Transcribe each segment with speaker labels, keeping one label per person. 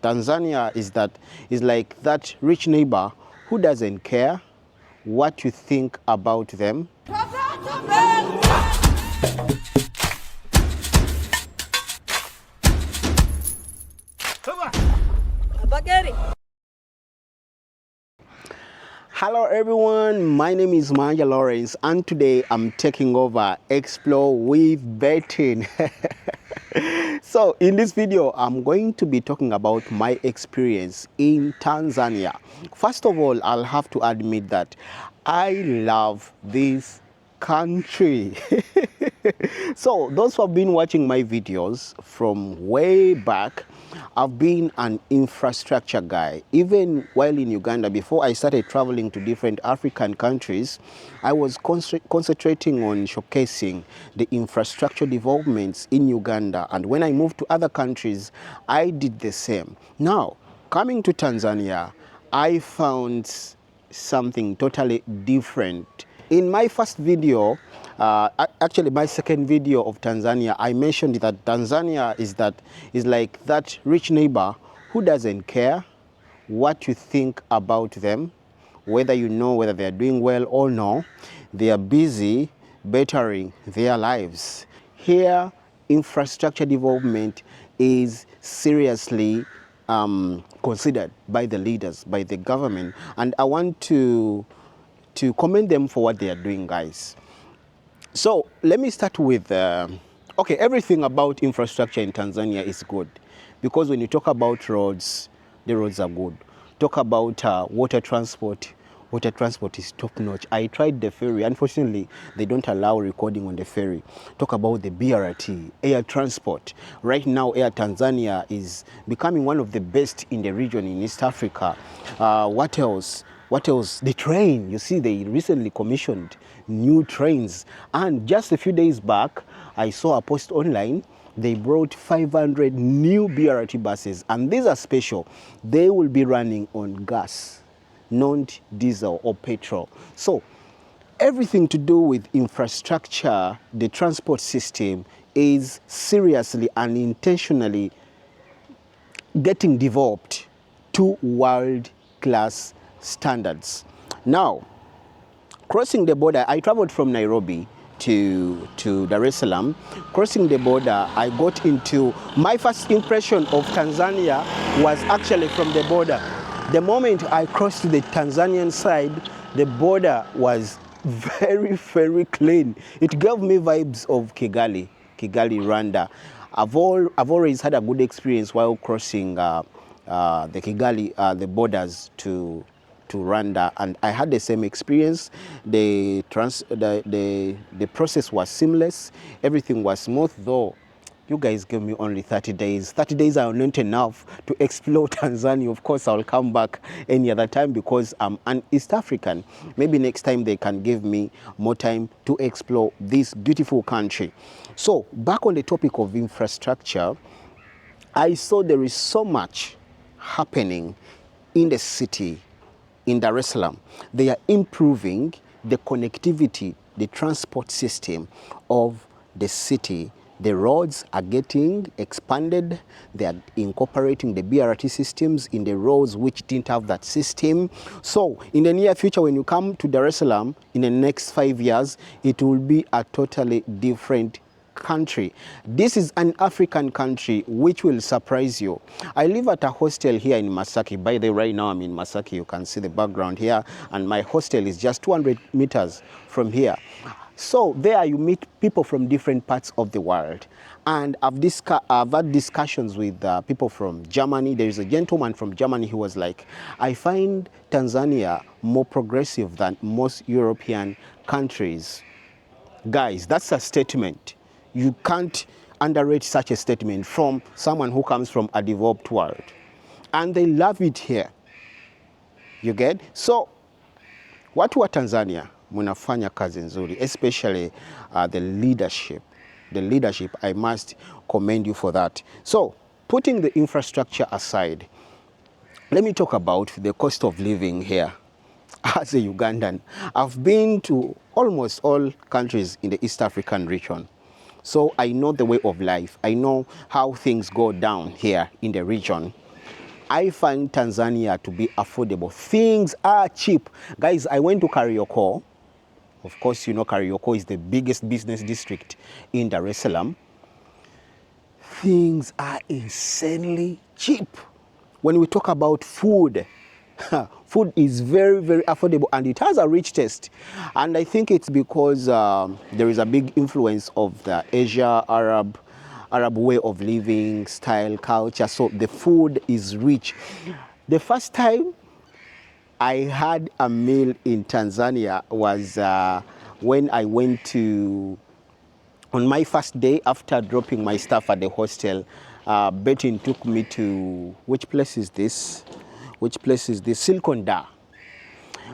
Speaker 1: Tanzania is like that rich neighbor who doesn't care what you think about them. Hello everyone, my name is Manja Lawrence and today I'm taking over Explore with Betting. So in this video, I'm going to be talking about my experience in Tanzania. First of all, I'll have to admit that I love this country. So those who have been watching my videos from way back, I've been an infrastructure guy. Even while in Uganda, before I started traveling to different African countries, I was concentrating on showcasing the infrastructure developments in Uganda. And when I moved to other countries, I did the same. Now, coming to Tanzania, I found something totally different. In my first video, actually my second video of Tanzania, I mentioned that Tanzania is like that rich neighbor who doesn't care what you think about them, whether you know whether they are doing well or no. They are busy bettering their lives. Here, infrastructure development is seriously considered by the leaders, by the government, and I want to commend them for what they are doing, guys. So let me start with, okay, everything about infrastructure in Tanzania is good, because when you talk about roads, the roads are good. Talk about water transport is top notch. I tried the ferry. Unfortunately, they don't allow recording on the ferry. Talk about the BRT, air transport. Right now, Air Tanzania is becoming one of the best in the region in East Africa. What else? What else? The train. You see, they recently commissioned new trains. And just a few days back, I saw a post online. They brought 500 new BRT buses. And these are special. They will be running on gas, not diesel or petrol. So everything to do with infrastructure, the transport system, is seriously and intentionally getting developed to world-class standards. Now, crossing the border, I traveled from Nairobi to Dar es Salaam. Crossing the border, I got into, my first impression of Tanzania was actually from the border. The moment I crossed to the Tanzanian side, the border was very, very clean. It gave me vibes of Kigali, Rwanda. I've always had a good experience while crossing the Kigali, the borders to Rwanda, and I had the same experience. The process was seamless. Everything was smooth, though you guys gave me only 30 days. 30 days are not enough to explore Tanzania. Of course, I'll come back any other time because I'm an East African. Maybe next time they can give me more time to explore this beautiful country. So back on the topic of infrastructure, I saw there is so much happening in the city, in Dar es Salaam. They are improving the connectivity, the transport system of the city. The roads are getting expanded. They are incorporating the BRT systems in the roads which didn't have that system. So in the near future, when you come to Dar es Salaam, in the next 5 years, it will be a totally different country. This is an African country which will surprise you. I live at a hostel here in Masaki. By the way, right now I'm in Masaki. You can see the background here, and my hostel is just 200 meters from here. So there you meet people from different parts of the world. And I've had discussions with people from Germany. There is a gentleman from Germany who was like, I find Tanzania more progressive than most European countries. Guys, that's a statement. You can't underrate such a statement from someone who comes from a developed world. And they love it here. You get? So, watu wa Tanzania, munafanya kazi nzuri, especially the leadership. The leadership, I must commend you for that. So, putting the infrastructure aside, let me talk about the cost of living here. As a Ugandan, I've been to almost all countries in the East African region. So I know the way of life. I know how things go down here in the region. I find Tanzania to be affordable. Things are cheap. Guys, I went to Karioko. Of course, you know Karioko is the biggest business district in Dar es Salaam. Things are insanely cheap. When we talk about food, food is very, very affordable, and it has a rich taste. And I think it's because there is a big influence of the Asia, Arab way of living, style, culture. So the food is rich. The first time I had a meal in Tanzania was when I went to, on my first day after dropping my stuff at the hostel. Betty took me to, which place is this? Silicon Dar.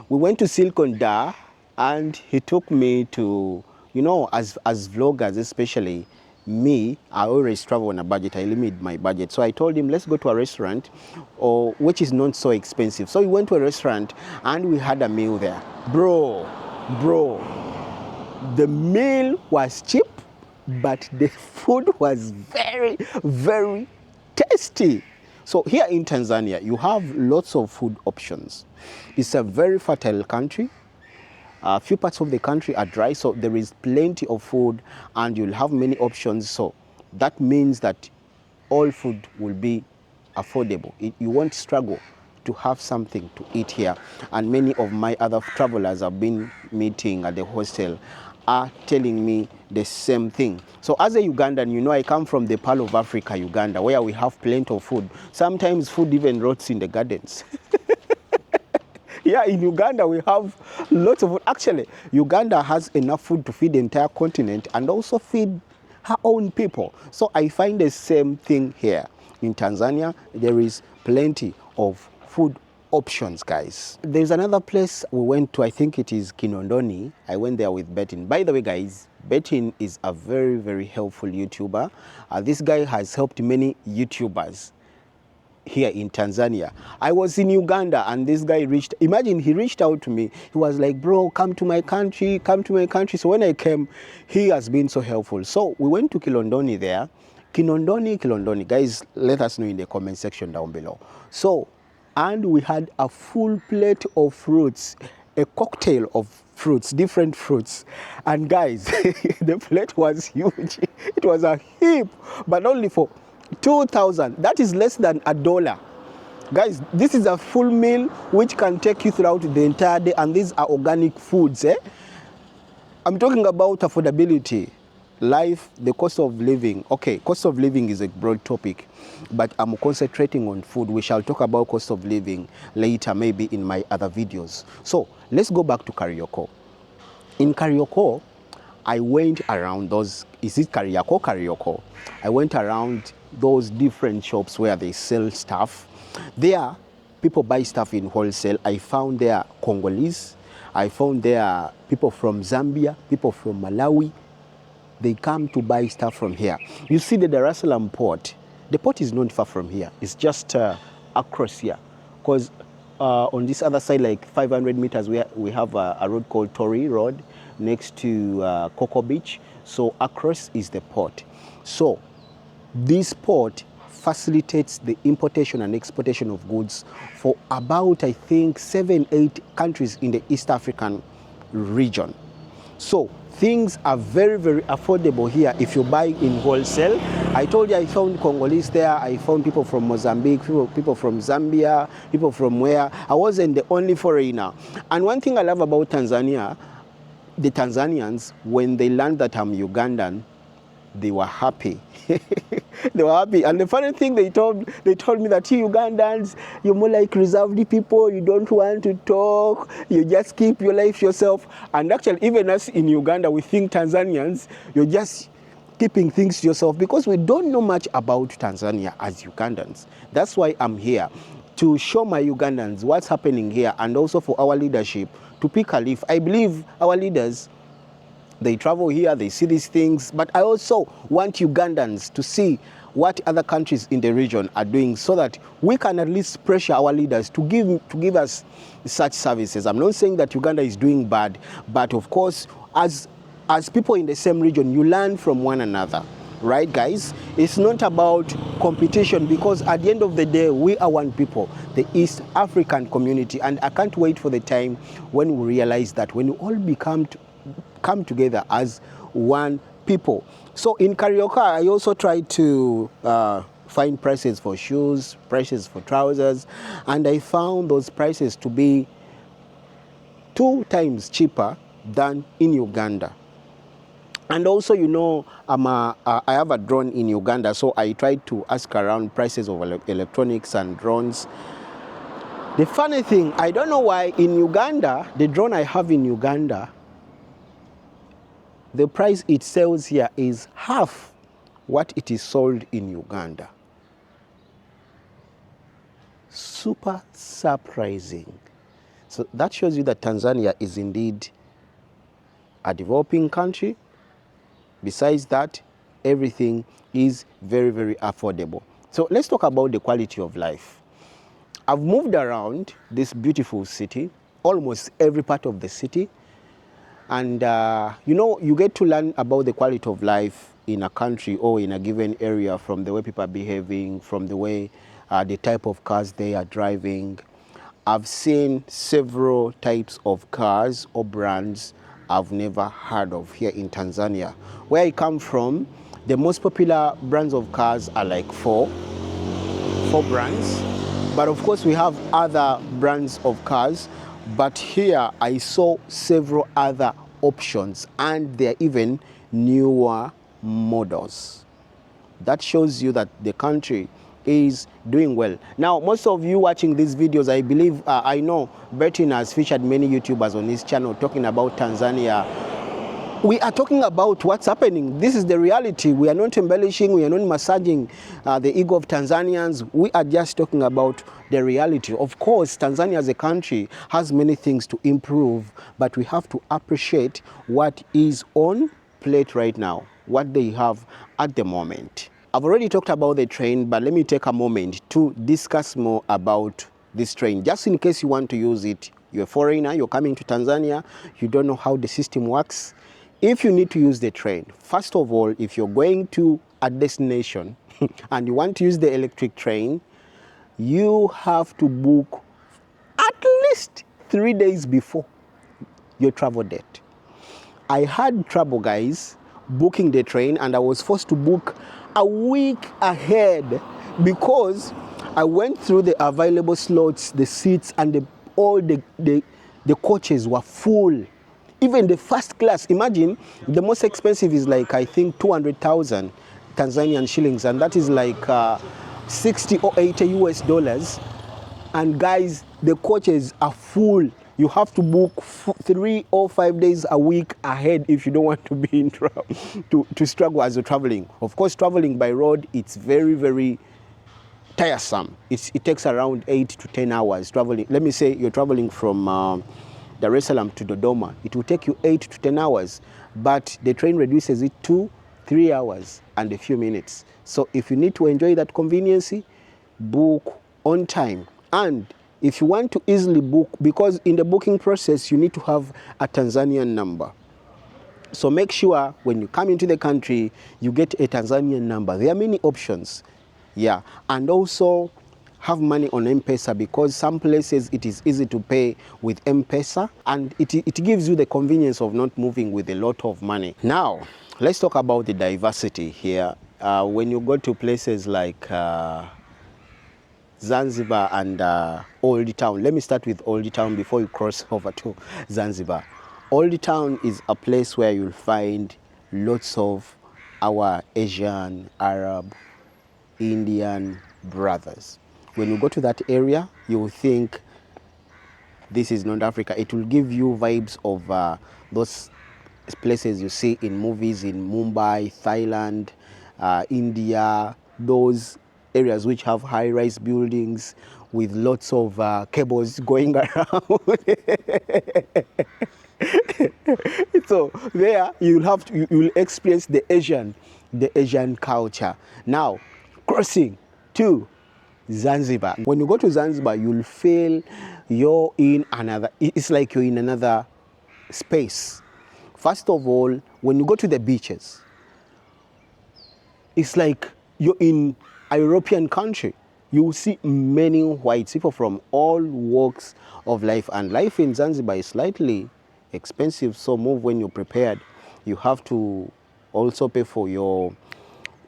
Speaker 1: We went to Silicon Dar, and he took me to, you know, as vloggers especially, me, I always travel on a budget. I limit my budget. So I told him, let's go to a restaurant, which is not so expensive. So we went to a restaurant, and we had a meal there. Bro, the meal was cheap, but the food was very, very tasty. So here in Tanzania, you have lots of food options. It's a very fertile country. A few parts of the country are dry, so there is plenty of food, and you'll have many options. So that means that all food will be affordable. You won't struggle to have something to eat here. And many of my other travelers I've been meeting at the hostel are telling me the same thing. So as a Ugandan, you know, I come from the Pearl of Africa, Uganda, where we have plenty of food. Sometimes food even rots in the gardens. Yeah, in Uganda we have lots of food. Actually, Uganda has enough food to feed the entire continent and also feed her own people. So I find the same thing here. In Tanzania, there is plenty of food options, guys. There's another place we went to, I think it is Kinondoni. I went there with Bettin. By the way, guys, Bettin is a very, very helpful YouTuber. This guy has helped many YouTubers here in Tanzania. I was in Uganda, and this guy imagine he reached out to me. He was like, bro, come to my country. So when I came, he has been so helpful. So we went to Kinondoni there. Kinondoni. Guys, let us know in the comment section down below. So, and we had a full plate of fruits, a cocktail of fruits, different fruits. And guys, the plate was huge. It was a heap, but only for 2,000. That is less than $1. Guys, this is a full meal which can take you throughout the entire day, and these are organic foods. I'm talking about affordability, life, the cost of living. Okay, cost of living is a broad topic, but I'm concentrating on food. We shall talk about cost of living later, maybe in my other videos. So let's go back to Karioko. In Karioko, I went around those, is it Karioko? I went around those different shops where they sell stuff. There, people buy stuff in wholesale. I found there Congolese. I found there people from Zambia, people from Malawi. They come to buy stuff from here. You see the Dar es Salaam port. The port is not far from here. It's just across here. Because on this other side, like 500 meters, we have a road called Tori Road next to Coco Beach. So across is the port. So this port facilitates the importation and exportation of goods for about, I think, 7-8 countries in the East African region. So things are very, very affordable here if you buy in wholesale. I told you I found Congolese there. I found people from Mozambique, people from Zambia, people from where. I wasn't the only foreigner. And one thing I love about Tanzania, the Tanzanians, when they learned that I'm Ugandan, they were happy. They were happy. And the funny thing, they told me that you Ugandans, you're more like reserved people. You don't want to talk. You just keep your life yourself. And actually, even us in Uganda, we think Tanzanians, you're just keeping things to yourself because we don't know much about Tanzania as Ugandans. That's why I'm here, to show my Ugandans what's happening here, and also for our leadership to pick a leaf. I believe our leaders, they travel here, they see these things, but I also want Ugandans to see what other countries in the region are doing so that we can at least pressure our leaders to give us such services. I'm not saying that Uganda is doing bad, but of course, as people in the same region, you learn from one another. right, guys? It's not about competition, because at the end of the day, we are one people, the East African community, and I can't wait for the time when we realize that, when we all come together as one people. So in Carioca, I also tried to find prices for shoes, prices for trousers, and I found those prices to be 2 times cheaper than in Uganda. And also, you know, I have a drone in Uganda, so I tried to ask around prices of electronics and drones. The funny thing, I don't know why in Uganda, the drone I have in Uganda, the price it sells here is half what it is sold in Uganda. Super surprising. So that shows you that Tanzania is indeed a developing country. Besides that, everything is very, very affordable. So let's talk about the quality of life. I've moved around this beautiful city, almost every part of the city. And you know, you get to learn about the quality of life in a country or in a given area from the way people are behaving, from the way the type of cars they are driving. I've seen several types of cars or brands I've never heard of here in Tanzania. Where I come from, the most popular brands of cars are like four brands. But of course, we have other brands of cars. But here I saw several other options, and they're even newer models. That shows you that the country is doing well. Now, most of you watching these videos, I believe, I know Bertin has featured many YouTubers on his channel talking about Tanzania. We are talking about what's happening. This is the reality. We are not embellishing, we are not massaging the ego of Tanzanians. We are just talking about the reality. Of course, Tanzania as a country has many things to improve, but we have to appreciate what is on plate right now, what they have at the moment. I've already talked about the train, but let me take a moment to discuss more about this train. Just in case you want to use it, you're a foreigner, you're coming to Tanzania, you don't know how the system works. If you need to use the train, first of all, if you're going to a destination and you want to use the electric train, you have to book at least 3 days before your travel date. I had trouble, guys, booking the train, and I was forced to book a week ahead because I went through the available slots, the seats, and all the coaches were full. Even the first class, imagine, the most expensive is like, I think, 200,000 Tanzanian shillings, and that is like 60 or 80 US dollars. And guys, the coaches are full. You have to book 3 or 5 days a week ahead if you don't want to be in trouble, to struggle as you're traveling. Of course, traveling by road, it's very, very tiresome. It takes around 8 to 10 hours traveling. Let me say you're traveling from Dar es Salaam to Dodoma. It will take you 8 to 10 hours, but the train reduces it to 3 hours and a few minutes. So if you need to enjoy that convenience, book on time. And if you want to easily book, because in the booking process, you need to have a Tanzanian number. So make sure when you come into the country, you get a Tanzanian number. There are many options. Yeah. And also have money on M-Pesa, because some places it is easy to pay with M-Pesa, and it gives you the convenience of not moving with a lot of money. Now, let's talk about the diversity here. When you go to places like Zanzibar and Old Town. Let me start with Old Town before you cross over to Zanzibar. Old Town is a place where you'll find lots of our Asian, Arab, Indian brothers. When you go to that area, you will think this is not Africa. It will give you vibes of those places you see in movies in Mumbai, Thailand, India, those areas which have high-rise buildings with lots of cables going around. So there you will experience the Asian culture. Now, crossing to Zanzibar. When you go to Zanzibar, you'll feel it's like you're in another space. First of all, when you go to the beaches, It's like you're in a European country. You will see many white people from all walks of life. And life in Zanzibar is slightly expensive, so move when you're prepared. You have to also pay for your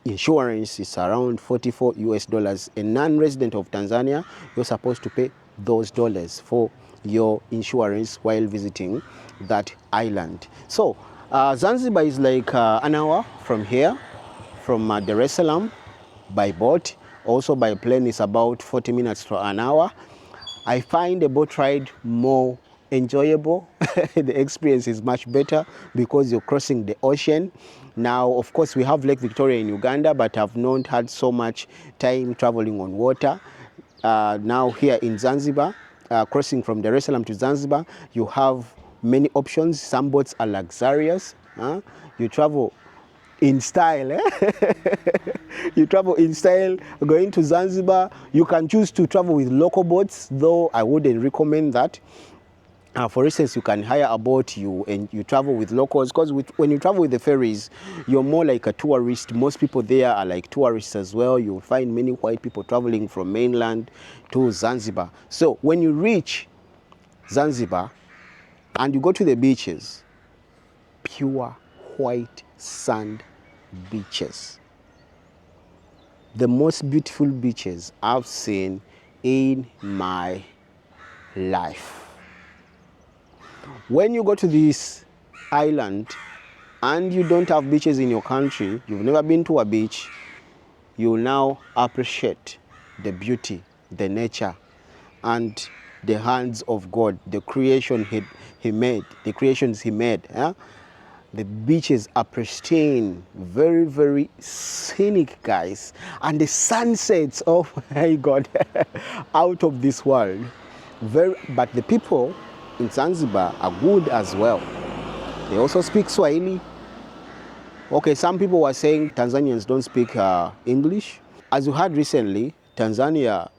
Speaker 1: insurance. Is around 44 US dollars. A non-resident of Tanzania, you're supposed to pay those dollars for your insurance while visiting that island. So Zanzibar is like an hour from here, from Dar es Salaam by boat. Also by plane is about 40 minutes to an hour. I find the boat ride more enjoyable. The experience is much better because you're crossing the ocean. Now, of course, we have Lake Victoria in Uganda, but I've not had so much time traveling on water. Now here in Zanzibar, crossing from Dar es Salaam to Zanzibar, you have many options. Some boats are luxurious. You travel in style. You travel in style going to Zanzibar. You can choose to travel with local boats, though I wouldn't recommend that. For instance, you can hire a boat and you travel with locals, because when you travel with the ferries, you're more like a tourist. Most people there are like tourists as well. You'll find many white people traveling from mainland to Zanzibar. So when you reach Zanzibar and you go to the beaches, pure white sand beaches. The most beautiful beaches I've seen in my life. When you go to this island and you don't have beaches in your country, you've never been to a beach, you will now appreciate the beauty, the nature, and the hands of God, the creation he made, the creations he made. The beaches are pristine, very, very scenic, guys. And the sunsets, oh my God, out of this world. But the people in Zanzibar are good as well. They also speak Swahili. Okay, some people were saying Tanzanians don't speak English. As you heard recently, Tanzania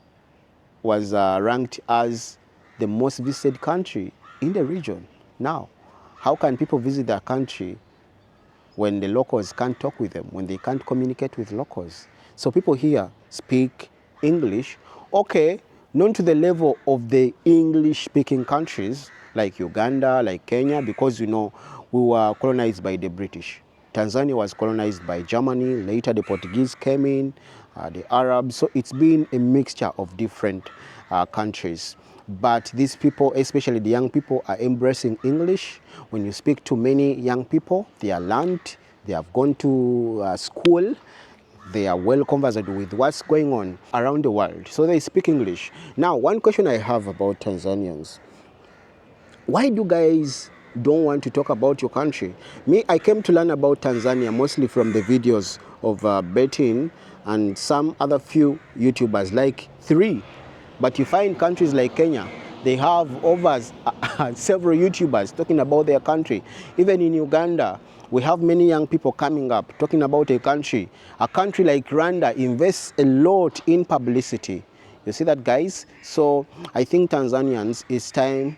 Speaker 1: was ranked as the most visited country in the region. Now, how can people visit their country when the locals can't talk with them, when they can't communicate with locals? So people here speak English, okay, not to the level of the English-speaking countries like Uganda, like Kenya, because, you know, we were colonized by the British. Tanzania was colonized by Germany. Later, the Portuguese came in, the Arabs. So it's been a mixture of different countries. But these people, especially the young people, are embracing English. When you speak to many young people, they are learned, they have gone to school, they are well conversant with what's going on around the world. So they speak English. Now, one question I have about Tanzanians: why do you guys don't want to talk about your country? Me, I came to learn about Tanzania mostly from the videos of Betting and some other few YouTubers, like 3. But you find countries like Kenya, they have over several YouTubers talking about their country. Even in Uganda, we have many young people coming up talking about a country. A country like Rwanda invests a lot in publicity. You see that, guys? So I think Tanzanians, it's time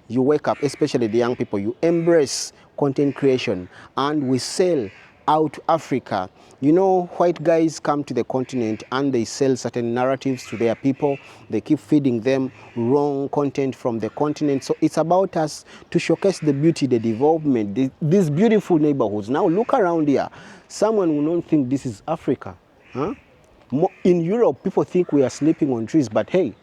Speaker 1: you wake up, especially the young people, you embrace content creation, and we sell out to Africa. You know, white guys come to the continent and they sell certain narratives to their people. They keep feeding them wrong content from the continent. So it's about us to showcase the beauty, the development, these beautiful neighborhoods. Now look around here. Someone will not think this is Africa. In Europe, people think we are sleeping on trees, but hey,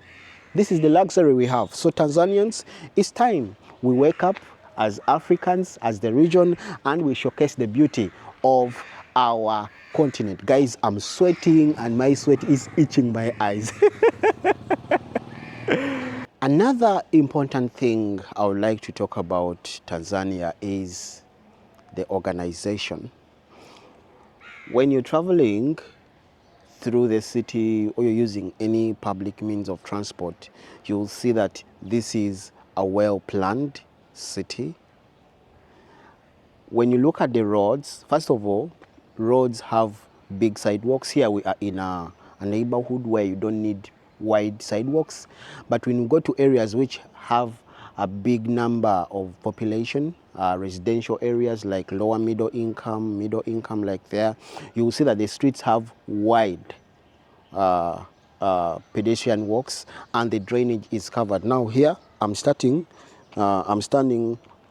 Speaker 1: this is the luxury we have. So Tanzanians, it's time we wake up as Africans, as the region, and we showcase the beauty of our continent. Guys, I'm sweating and my sweat is itching my eyes. Another important thing I would like to talk about Tanzania is the organization. When you're traveling through the city or you're using any public means of transport, you'll see that this is a well-planned city. When you look at the roads, first of all, roads have big sidewalks. Here we are in a neighborhood where you don't need wide sidewalks. But when you go to areas which have a big number of population, residential areas like lower middle income like there, you will see that the streets have wide pedestrian walks and the drainage is covered. Now here I'm standing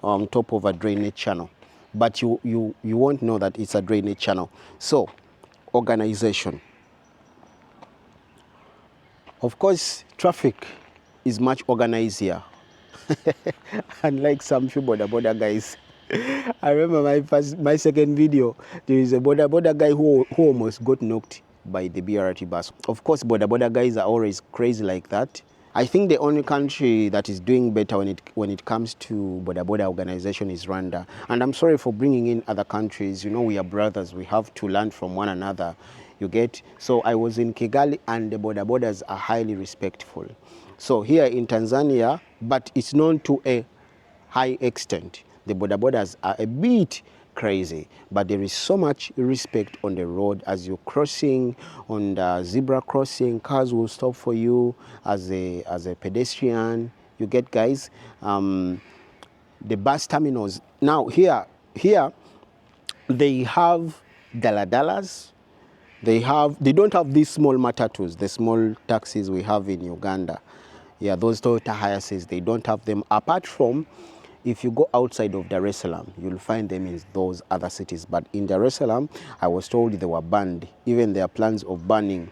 Speaker 1: on top of a drainage channel, but you won't know that it's a drainage channel. So organization. Of course, traffic is much organized here. Unlike some few border guys. I remember my second video, there is a border guy who almost got knocked by the BRT bus. Of course, border guys are always crazy like that. I think the only country that is doing better when it comes to border organization is Rwanda. And I'm sorry for bringing in other countries. You know, we are brothers. We have to learn from one another. You get? So I was in Kigali and the borders are highly respectful. So here in Tanzania, but it's known to a high extent. The borders are a bit crazy, but there is so much respect on the road. As you're crossing on the zebra crossing, cars will stop for you as a pedestrian. You get, guys? The bus terminals. Now here they have daladalas. They don't have these small matatus, the small taxis we have in Uganda. Yeah, those Toyota Hiaces, they don't have them. Apart from, if you go outside of Dar es Salaam, you'll find them in those other cities. But in Dar es Salaam, I was told they were banned. Even there are plans of banning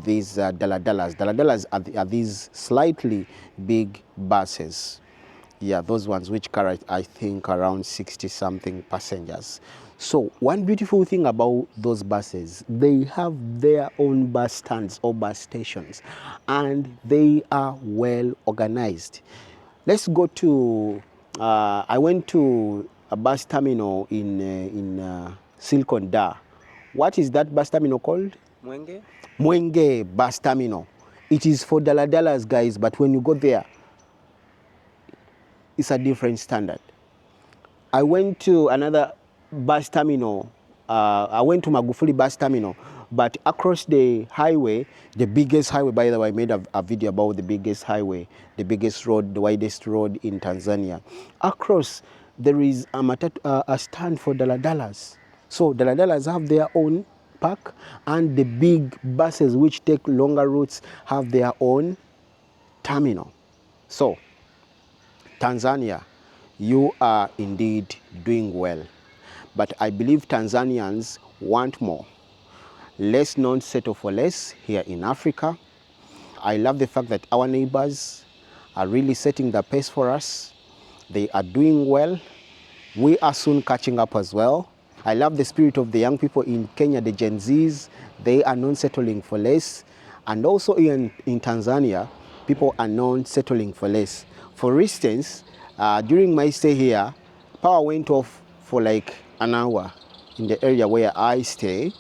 Speaker 1: these daladalas. Daladalas are these slightly big buses. Yeah, those ones which carry, I think, around 60-something passengers. So one beautiful thing about those buses, they have their own bus stands or bus stations, and they are well organized. Let's go to, I went to a bus terminal in Silicon Dar. What is that bus terminal called?
Speaker 2: Mwenge.
Speaker 1: Mwenge bus terminal. It is for daladalas, guys, but when you go there, it's a different standard. I went to another bus terminal. I went to Magufuli bus terminal, but across the highway, the biggest highway, by the way, I made a video about the biggest highway, the biggest road, the widest road in Tanzania. Across, there is a stand for daladalas. So daladalas have their own park, and the big buses which take longer routes have their own terminal. So Tanzania, you are indeed doing well. But I believe Tanzanians want more. Let's not settle for less here in Africa. I love the fact that our neighbors are really setting the pace for us. They are doing well. We are soon catching up as well. I love the spirit of the young people in Kenya, the Gen Zs. They are not settling for less. And also in Tanzania, people are not settling for less. For instance, during my stay here, power went off for like an hour in the area where I stay.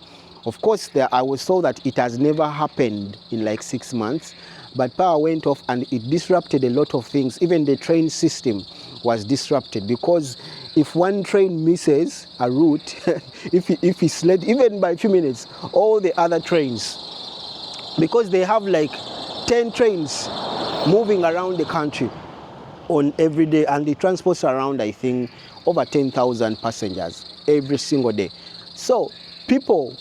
Speaker 1: Of course, I was told that it has never happened in like 6 months, but power went off and it disrupted a lot of things. Even the train system was disrupted, because if one train misses a route, if it's late, even by a few minutes, all the other trains, because they have like 10 trains moving around the country on every day, and it transports around, I think, over 10,000 passengers every single day. So people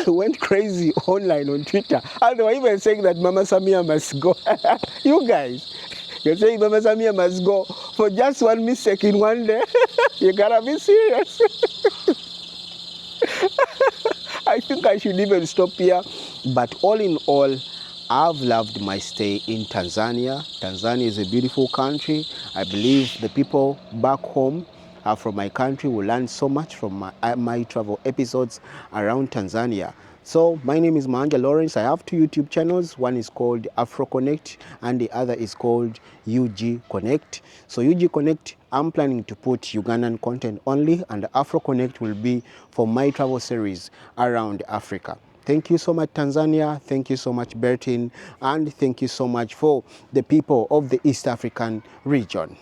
Speaker 1: went crazy online on Twitter, and they were even saying that Mama Samia must go. You guys, you're saying Mama Samia must go for just one mistake in one day? You gotta be serious. I think I should even stop here. But all in all, I've loved my stay in Tanzania. Tanzania is a beautiful country. I believe the people back home from my country will learn so much from my travel episodes around Tanzania. So my name is Manja Lawrence. I have 2 YouTube channels. One is called Afro Connect and the other is called UG Connect. So UG Connect, I'm planning to put Ugandan content only, and Afro Connect will be for my travel series around Africa. Thank you so much, Tanzania. Thank you so much, Bertin. And thank you so much for the people of the East African region.